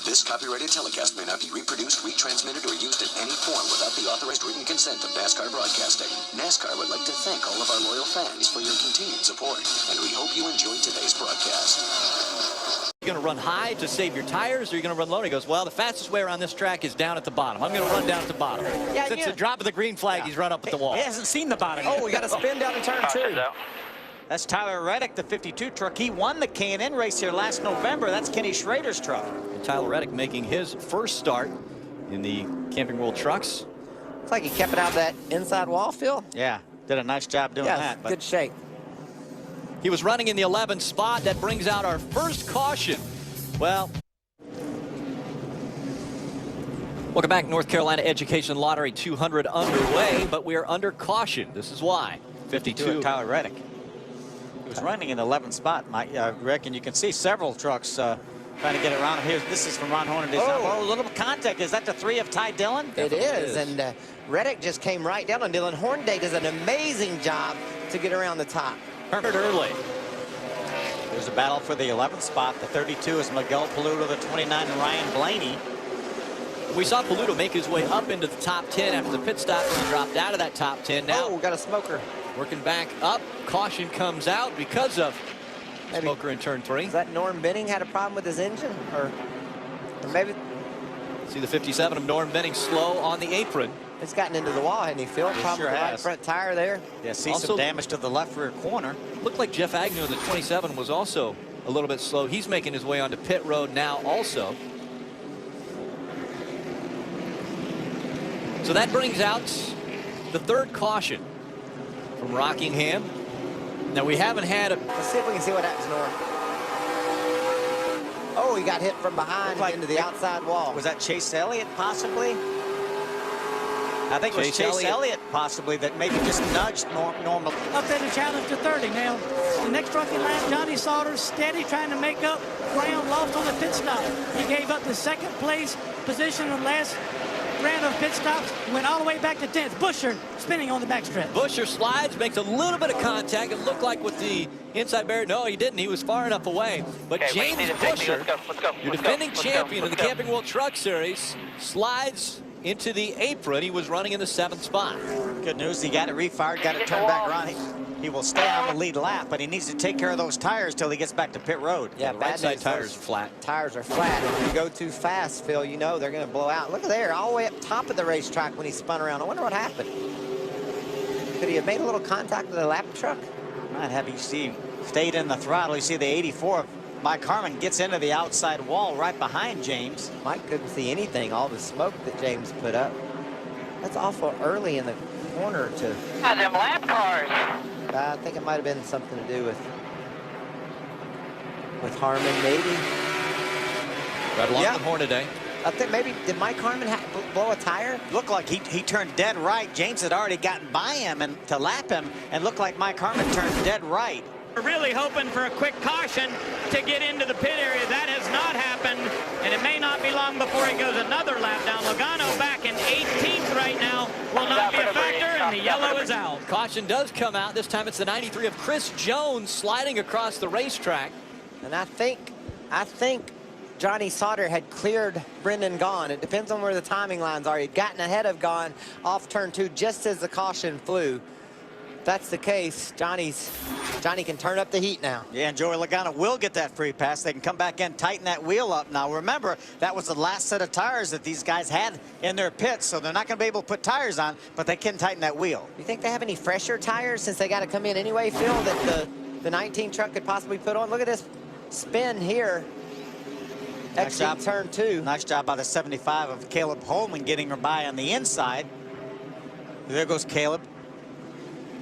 This copyrighted telecast may not be reproduced, retransmitted, or used in any form without the authorized written consent of NASCAR Broadcasting. NASCAR would like to thank all of our loyal fans for your continued support, and we hope you enjoyed today's broadcast. You're going to run high to save your tires, or you're going to run low? He goes, well, the fastest way around this track is down at the bottom. I'm going to run down at the bottom. Yeah, Since the drop of the green flag, he's run up at the wall. He hasn't seen the bottom yet. Oh, we got to spin down in turn 2. That's Tyler Reddick, the 52 truck. He won the K&N race here last November. That's Kenny Schrader's truck. And Tyler Reddick making his first start in the Camping World Trucks. It's like he kept it out of that inside wall, Phil. Yeah, did a nice job doing that. But good shape. He was running in the 11th spot. That brings out our first caution. Well, welcome back. North Carolina Education Lottery 200 underway, but we are under caution. This is why. 52. Tyler Reddick. He was running in the 11th spot, Mike. I reckon you can see several trucks trying to get around him here. This is from Ron Hornaday. Oh, a little contact. Is that the 3 of Ty Dillon? It is. And Reddick just came right down on Dillon. Hornaday does an amazing job to get around the top. Herbert early. There's a battle for the 11th spot. The 32 is Miguel Paludo, the 29, Ryan Blaney. We saw Paludo make his way up into the top 10 after the pit stop, and he dropped out of that top 10. Now, we got a smoker. Working back up. Caution comes out because of smoker in turn 3. Is that Norm Benning had a problem with his engine? Or maybe... See the 57 of Norm Benning slow on the apron. It's gotten into the wall, hasn't he, Phil? Probably the right front tire there. Yeah, see some damage to the left rear corner. Looked like Jeff Agnew in the 27 was also a little bit slow. He's making his way onto pit road now also. So that brings out the third caution from Rockingham. Now we haven't had a... Let's see if we can see what happens, Norm. Oh, he got hit from behind into the outside wall. Was that Chase Elliott possibly? I think it was Chase Elliott possibly that maybe just nudged Norm. Up there to challenge to 30 now. The next truck in line, Johnny Sauter, steady trying to make up ground lost on the pit stop. He gave up the second place position in the last round of pit stops, went all the way back to 10th. Busher spinning on the backstretch. Busher slides, makes a little bit of contact. It looked like with the inside barrier. No, he didn't. He was far enough away. But James Busher, your defending champion of the Camping World Truck Series, slides into the apron. He was running in the 7th spot. Good news, he got it refired, got it turned back around. He will stay on the lead lap, but he needs to take care of those tires till he gets back to pit road. Yeah, the right side tires are flat. Tires are flat. If you go too fast, Phil, you know they're going to blow out. Look at there, all the way up top of the racetrack when he spun around. I wonder what happened. Could he have made a little contact with the lap truck? Might have you see stayed in the throttle. You see the 84 of Mike Harmon gets into the outside wall right behind James. Mike couldn't see anything, all the smoke that James put up. That's awful early in the corner to... them lap cars. I think it might have been something to do with Harmon, maybe. Right along with Hornaday. I think maybe, did Mike Harmon blow a tire? Looked like he turned dead right. James had already gotten by him and to lap him, and looked like Mike Harmon turned dead right. We're really hoping for a quick caution to get into the pit area. That has not happened, and it may not be long before he goes another lap down. Logano back in 18th right now will not be a factor, and the yellow is out. Caution does come out. This time it's the 93 of Chris Jones sliding across the racetrack. And I think Johnny Sauter had cleared Brendan Gaughan. It depends on where the timing lines are. He'd gotten ahead of Gaughan off turn 2 just as the caution flew. If that's the case, Johnny can turn up the heat now. Yeah, and Joey Logano will get that free pass. They can come back in, tighten that wheel up. Now, remember, that was the last set of tires that these guys had in their pits, so they're not going to be able to put tires on, but they can tighten that wheel. You think they have any fresher tires since they got to come in anyway, Phil, that the 19 truck could possibly put on? Look at this spin here. Nice job. Turn 2. Nice job by the 75 of Caleb Holman getting her by on the inside. There goes Caleb.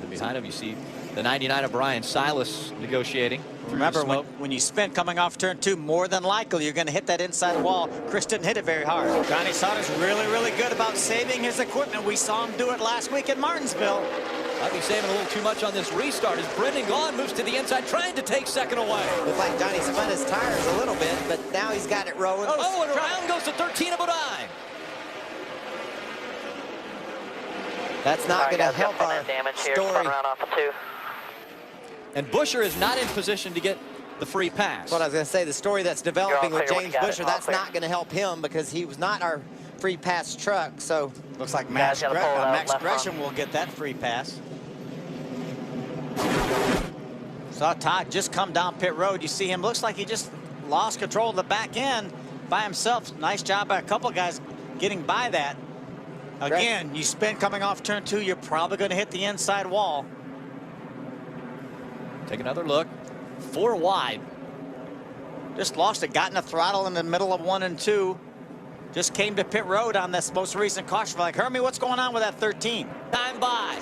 And behind him, you see the 99 of Brian Silas negotiating. Remember, when you spin coming off turn 2, more than likely you're going to hit that inside wall. Chris didn't hit it very hard. Johnny Sauter's really, really good about saving his equipment. We saw him do it last week at Martinsville. Might be saving a little too much on this restart as Brendan Gaughan moves to the inside, trying to take second away. Looks like Johnny spun his tires a little bit, but now he's got it rolling. Oh, and around goes to 13 of Bodine. That's not going to help our story. Around off of 2. And Busher is not in position to get the free pass. That's what I was going to say. The story that's developing with James Busher, that's not going to help him because he was not our free pass truck. So looks like Max Gresham will get that free pass. Saw Todd just come down pit road. You see him, looks like he just lost control of the back end by himself. Nice job by a couple guys getting by that. Again, you spin coming off turn 2, you're probably going to hit the inside wall. Take another look. 4 wide. Just lost it, got in the throttle in the middle of 1 and 2. Just came to pit road on this most recent caution. Like, Hermie, what's going on with that 13? Time by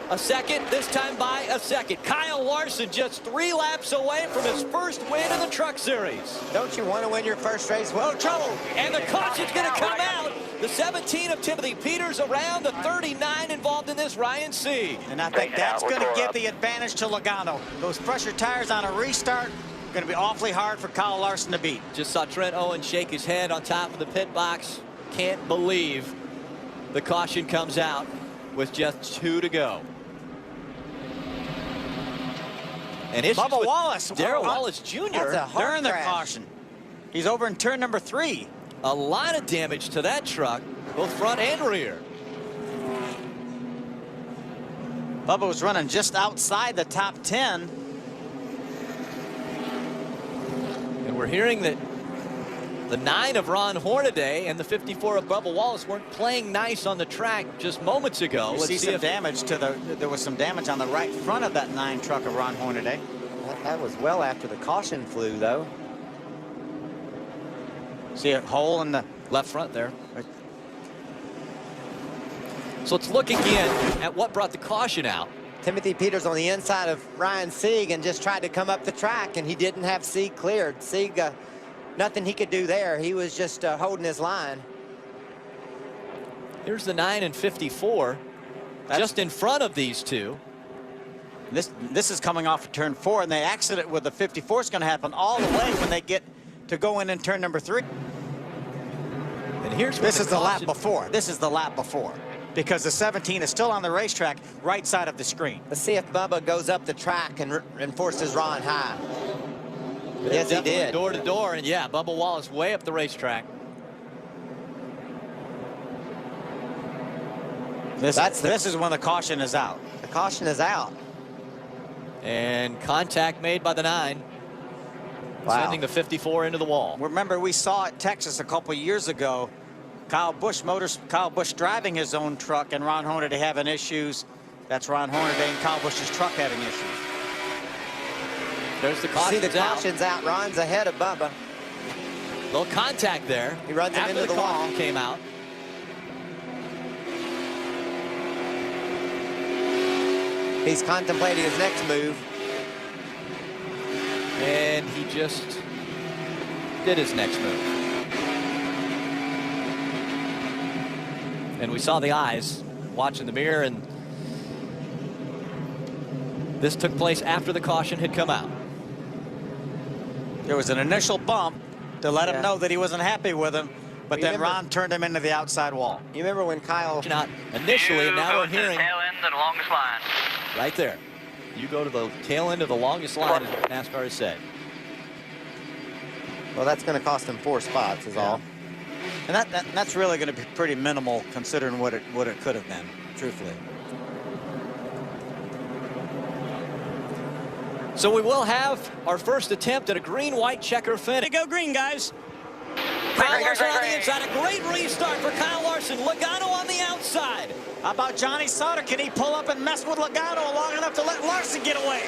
a second, this time by a second. Kyle Larson just 3 laps away from his first win in the Truck Series. don't you want to win your first race? Well, trouble. And the caution's going to come out. The 17 of Timothy Peters around, the 39 involved in this, Ryan Sieg. And I think that's going to give the advantage to Logano. Those pressure tires on a restart going to be awfully hard for Kyle Larson to beat. Just saw Trent Owen shake his head on top of the pit box. Can't believe the caution comes out with just 2 to go. And Bubba Wallace, Darrell Wallace Jr. during the caution. He's over in turn number 3. A lot of damage to that truck, both front and rear. Bubba was running just outside the top 10. And we're hearing that the 9 of Ron Hornaday and the 54 of Bubba Wallace weren't playing nice on the track just moments ago. You see some damage to there was some damage on the right front of that 9 truck of Ron Hornaday. That was well after the caution flew, though. See a hole in the left front there. So let's look again at what brought the caution out. Timothy Peters on the inside of Ryan Sieg and just tried to come up the track, and he didn't have Sieg cleared. Sieg, nothing he could do there. He was just holding his line. Here's the 9 and 54, just in front of these two. This is coming off of turn 4, and the accident with the 54 is going to happen all the way when they get to go in turn number 3. And here's this is the lap before. This is the lap before, because the 17 is still on the racetrack, right side of the screen. Let's see if Bubba goes up the track and forces Ron high. Yes, he did. Door to door, and yeah, Bubba Wallace way up the racetrack. This is when the caution is out. The caution is out. And contact made by the 9. Wow. Sending the 54 into the wall. Remember, we saw at Texas a couple years ago, Kyle Busch driving his own truck and Ron Hornaday having issues. That's Ron Hornaday and Kyle Busch's truck having issues. There's the caution's See the caution's out. Ron's ahead of Bubba. Little contact there. He runs him into the wall. Came out. He's contemplating his next move. And he just did his next move. And we saw the eyes watching the mirror, and this took place after the caution had come out. There was an initial bump to let him know that he wasn't happy with him, but then Ron turned him into the outside wall. You remember when Kyle... Not initially, and now we're hearing... Tail end of the longest line. Right there. You go to the tail end of the longest line, as NASCAR has said. Well, that's going to cost him 4 spots is all. And that's really going to be pretty minimal considering what it could have been, truthfully. So we will have our first attempt at a green-white checker finish. Go green, guys. Kyle Larson on the inside. A great restart for Kyle Larson. Logano on the outside. How about Johnny Sauter? Can he pull up and mess with Logano long enough to let Larson get away?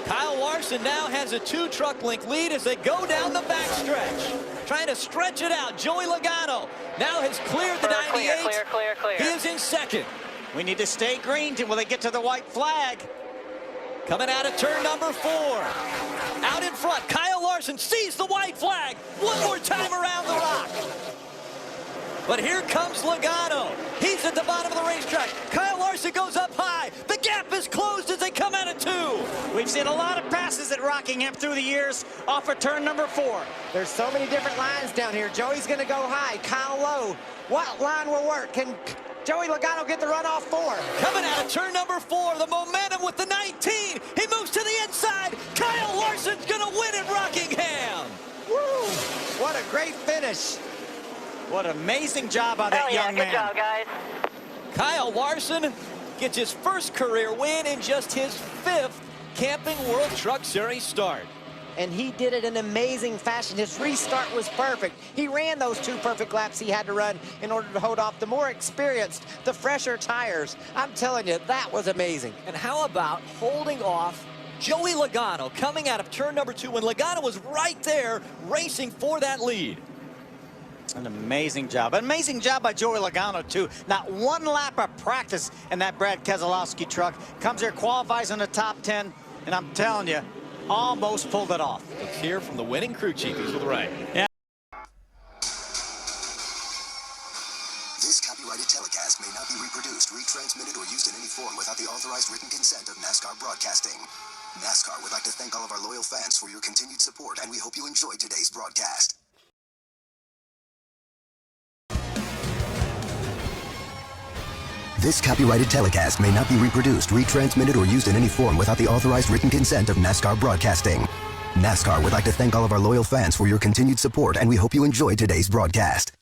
Kyle Larson now has a 2-truck link lead as they go down the backstretch. Trying to stretch it out. Joey Logano now has cleared the 98. Clear. He is in second. We need to stay green till they get to the white flag. Coming out of turn number 4. Out in front, Kyle Larson sees the white flag. One more time around the rock. But here comes Logano. He's at the bottom of the racetrack. Kyle Larson goes up high. The gap is closed as they come out of 2. We've seen a lot of passes at Rockingham through the years off of turn number 4. There's so many different lines down here. Joey's going to go high. Kyle low. What line will work? Can Joey Logano get the run off 4? Coming out of turn number 4, the momentum with the 19. He moves to the inside. Kyle Larson's going to win at Rockingham. Woo! What a great finish. What an amazing job by that young man. Good job, guys. Kyle Larson gets his first career win in just his 5th Camping World Truck Series start. And he did it in amazing fashion. His restart was perfect. He ran those 2 perfect laps he had to run in order to hold off the more experienced, the fresher tires. I'm telling you, that was amazing. And how about holding off Joey Logano coming out of turn number 2 when Logano was right there racing for that lead? An amazing job. An amazing job by Joey Logano, too. Not one lap of practice in that Brad Keselowski truck. Comes here, qualifies in the top 10, and I'm telling you, almost pulled it off. Let's hear from the winning crew chief. He's with the right. Yeah. This copyrighted telecast may not be reproduced, retransmitted, or used in any form without the authorized written consent of NASCAR Broadcasting. NASCAR would like to thank all of our loyal fans for your continued support, and we hope you enjoyed today's broadcast. This copyrighted telecast may not be reproduced, retransmitted, or used in any form without the authorized written consent of NASCAR Broadcasting. NASCAR would like to thank all of our loyal fans for your continued support, and we hope you enjoyed today's broadcast.